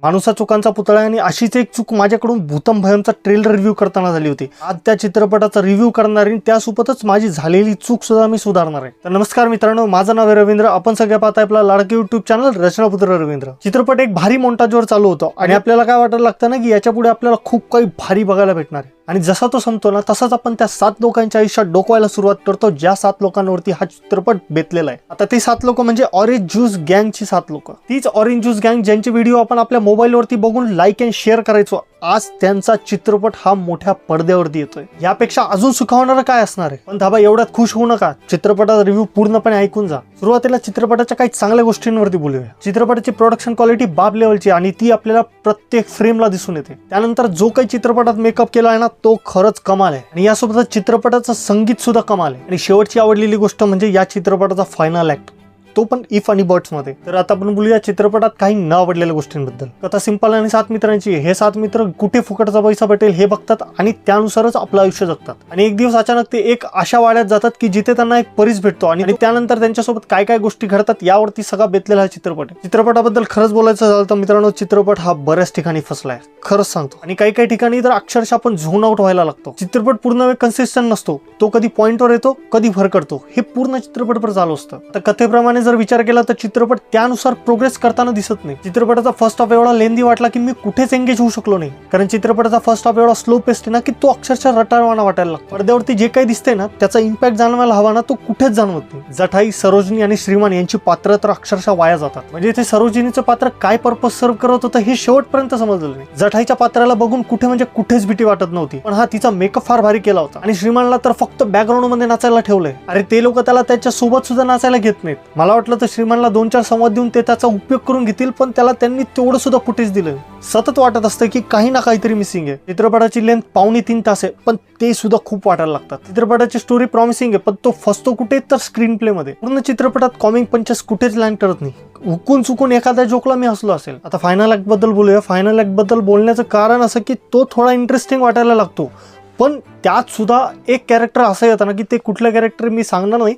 माणुसा चुकांचा पुतळा आणि अशीच एक चूक माझ्याकडून भूतम भयमचा ट्रेलर रिव्ह्यू करताना झाली होती। आज त्या चित्रपटाचा रिव्ह्यू करणार आहे, त्यासोबतच माझी झालेली चूक सुद्धा मी सुधारणार आहे। तर नमस्कार मित्रांनो, माझं नाव आहे रवींद्र। आपण सगळे पाहताय आपला लाडके YouTube चॅनल रचनापुत्र रवींद्र। चित्रपट एक भारी मोंटाजवर चालू होतो आणि आपल्याला काय वाटायला लागतं ना की याच्या पुढे आपल्याला खूप काही भारी बघायला भेटणार आहे। आणि जसा तो संपतो ना तसाच आपण त्या 7 लोकांच्या आयुष्यात डोकवायला सुरुवात करतो, ज्या 7 लोकांवरती हा चित्रपट बेतलेला आहे। आता ते 7 लोक म्हणजे ऑरेंज ज्यूस गँगची 7 लोक। तीच ऑरेंज ज्यूस गँग ज्यांचे व्हिडिओ आपण आपल्या मोबाईलवरती बघून लाईक अँड शेअर करायचो, आज त्यांचा चित्रपट हा मोठ्या पडद्यावरती येतोय। यापेक्षा अजून सुखावणारं काय असणार आहे? पण धाबा एवढ्यात खुश होऊ नका, चित्रपटाचा रिव्ह्यू पूर्णपणे ऐकून जा। सुरुवातीला चित्रपटाच्या काही चांगल्या गोष्टींवरती बोलूया। चित्रपटाची प्रोडक्शन क्वालिटी बाप लेवलची आणि ती आपल्याला प्रत्येक फ्रेमला दिसून येते। त्यानंतर जो काही चित्रपटात मेकअप केला आहे ना तो खरंच कमाल आहे आणि यासोबतच चित्रपटाचं संगीत सुद्धा कमाल आहे। आणि शेवटची आवडलेली गोष्ट म्हणजे या चित्रपटाचा फायनल ऍक्ट, तो पण इफ आणि बर्ड्स मध्ये। तर आता आपण बोलूया चित्रपटात काही न आवडलेल्या गोष्टींबद्दल। कथा सिंपल आणि 7 मित्रांची। हे 7 मित्र कुठे फुकटचा पैसा भेटेल हे बघतात आणि त्यानुसारच आपलं आयुष्य जगतात। आणि एक दिवस अचानक ते एक अशा वाड्यात जातात की जिथे त्यांना एक परीस भेटतो आणि त्यानंतर त्यांच्यासोबत काय काय गोष्टी घडतात यावरती सगळा बेतलेला हा चित्रपट आहे। चित्रपटाबद्दल खरंच बोलायचं झालं तर मित्रांनो, चित्रपट हा बऱ्याच ठिकाणी फसलाय, खरंच सांगतो। आणि काही काही ठिकाणी तर अक्षरशः आपण झोन आउट व्हायला लागतो। चित्रपट पूर्ण वेळ कन्सिस्टंट नसतो, तो कधी पॉइंटवर येतो कधी भर करतो, हे पूर्ण चित्रपटवर चालू असतं। आता कथेप्रमाणे जर विचार केला तर चित्रपट त्यानुसार प्रोग्रेस करताना दिसत नाही। चित्रपटाचा फर्स्ट हाफ एवढा लेंदी वाटला की मी कुठेच एंगेज होऊ शकलो नाही, कारण चित्रपटाचा फर्स्ट हाफ एवढा स्लो पेस्ट आहे ना की तो अक्षरशः रटाळवाणा वाटायला लागतो। पडद्यावरती जे काही दिसतंय ना त्याचा इम्पॅक्ट जाणवायला हवा ना तो कुठेच जाणवत नाही। जठाई, सरोजिनी आणि श्रीमान यांची पात्र तर अक्षरशः वाया जातात। म्हणजे इथे सरोजिनीचं पात्र काय पर्पज सर्व करत होतं हे शेवटपर्यंत समजलं नाही। जठाईच्या पात्राला बघून कुठेच भीती वाटत नव्हती, पण हा तिचा मेकअप फार भारी केला होता। आणि श्रीमानला तर फक्त बॅकग्राऊंड मध्ये नाचायला ठेवलंय। अरे ते लोक त्याला त्याच्या सोबत सुद्धा नाचायला घेत नाहीत। मला वाटलं तर श्रीमानला 2-4 संवाद देऊन ते त्याचा उपयोग करून घेतील, पण त्याला त्यांनी तेवढं सुद्धा फुटेज दिलं। सतत वाटत असतं की काही ना काहीतरी मिसिंग आहे। चित्रपटाची लेंथ 2.25 तास आहे, पण ते सुद्धा खूप वाटायला लागतात। चित्रपटाची स्टोरी प्रॉमिसिंग आहे, पण तो फसतो कुठे तर स्क्रीन प्ले मध्ये। पूर्ण चित्रपटात कॉमिक पंचेस कुठेच लँड करत नाही। हुकून चुकून एखाद्या जोकला मी हसलो असेल। आता फायनल ऍक्ट बद्दल बोलूया। फायनल ऍक्ट बद्दल बोलण्याचं कारण असं की तो थोडा इंटरेस्टिंग वाटायला लागतो, पण त्यात सुद्धा एक कॅरेक्टर असं येतं ना की ते कुठलं कॅरेक्टर मी सांगणार नाही,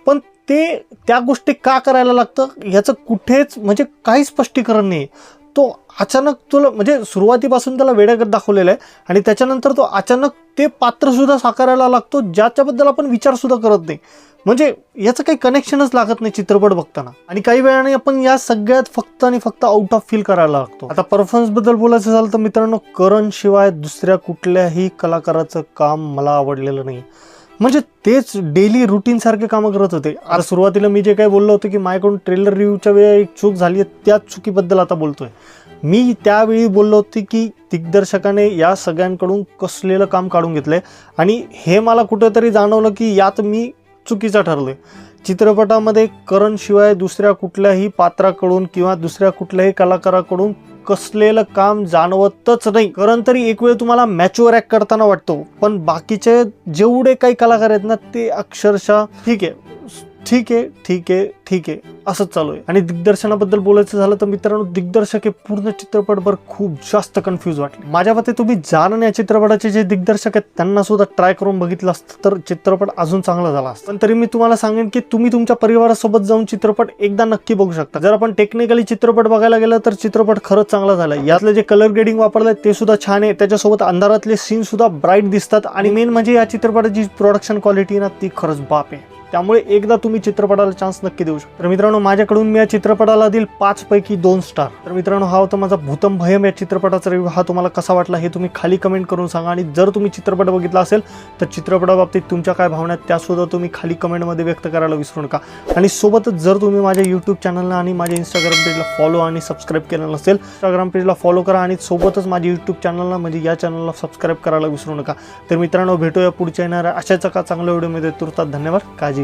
पण ते त्या गोष्टी का करायला लागतं याचं कुठेच म्हणजे काही स्पष्टीकरण नाही। तो अचानक तुला म्हणजे सुरुवातीपासून त्याला वेड्यागत दाखवलेलं आहे आणि त्याच्यानंतर तो अचानक ते पात्र सुद्धा साकारायला लागतो ज्याच्याबद्दल आपण विचार सुद्धा करत नाही। म्हणजे याचं काही कनेक्शनच लागत नाही चित्रपट बघताना। आणि काही वेळाने आपण या सगळ्यात फक्त आणि फक्त आउट ऑफ फील करायला लागतो। आता परफॉर्मन्स बद्दल बोलायचं झालं तर मित्रांनो, करण शिवाय दुसऱ्या कुठल्याही कलाकाराचं काम मला आवडलेलं नाही। म्हणजे तेच डेली रुटीन सारखे कामं करत होते। आता सुरुवातीला मी जे काही बोललो होतो की माझ्याकडून ट्रेलर रिव्ह्यूच्या वेळी एक चूक झाली आहे, त्याच चुकीबद्दल आता बोलतोय। मी त्यावेळी बोललो होते की दिग्दर्शकाने या सगळ्यांकडून कसलेलं काम काढून घेतलंय आणि हे मला कुठेतरी जाणवलं की यात मी चुकीचं ठरलोय। चित्रपटामध्ये करण शिवाय दुसऱ्या कुठल्याही पात्राकडून किंवा दुसऱ्या कुठल्याही कलाकाराकडून कसलेलं काम जाणवतच नाही। करण तरी एक वेळ तुम्हाला मॅच्युअर ऍक्ट करताना वाटतो, पण बाकीचे जेवढे काही कलाकार आहेत ना ते अक्षरशः ठीक आहे असंच चालू आहे। आणि दिग्दर्शनाबद्दल बोलायचं झालं तर मित्रांनो, दिग्दर्शक हे पूर्ण चित्रपटभर खूप जास्त कन्फ्यूज वाटले। माझ्या मते तुम्ही जाणून या चित्रपटाचे जे दिग्दर्शक आहेत त्यांना सुद्धा ट्राय करून बघितलं असतं तर चित्रपट अजून चांगला झाला असता। पण तरी मी तुम्हाला सांगेन की तुम्ही तुमच्या परिवारासोबत जाऊन चित्रपट एकदा नक्की बघू शकता। जर आपण टेक्निकली चित्रपट बघायला गेलं तर चित्रपट खरंच चांगला झाला। यातले जे कलर ग्रेडिंग वापरलंय ते सुद्धा छान आहे, त्याच्यासोबत अंधारातले सीन सुद्धा ब्राईट दिसतात आणि मेन म्हणजे या चित्रपटाची प्रोडक्शन क्वालिटी ना ती खरंच बाप आहे। त्यामुळे एकदा तुम्ही चित्रपटाला चान्स नक्की देऊ शकता। तर मित्रांनो, माझ्याकडून मी या चित्रपटाला देईल 5 पैकी 2 स्टार। तर मित्रांनो, हा होता माझा भूतम भयम या चित्रपटाचा रिव्ह्यू। हा तुम्हाला कसा वाटला हे तुम्ही खाली कमेंट करून सांगा। आणि जर तुम्ही चित्रपट बघितला असेल तर चित्रपटाबाबतीत तुमच्या काय भावना आहेत त्या सुद्धा तुम्ही खाली कमेंटमध्ये व्यक्त करायला विसरू नका। आणि सोबतच जर तुम्ही माझ्या यूट्यूब चॅनलला आणि माझ्या इंस्टाग्राम पेजला फॉलो आणि सबस्क्राईब केलं नसेल, इंस्टाग्राम पेजला फॉलो करा आणि सोबतच माझ्या यूट्यूब चॅनलला म्हणजे या चॅनलला सबस्क्राईब करायला विसरू नका। तर मित्रांनो, भेटूया पुढच्या येणाऱ्या अशाच का चांगल्या व्हिडिओमध्ये। तुर्तात धन्यवाद, काळजी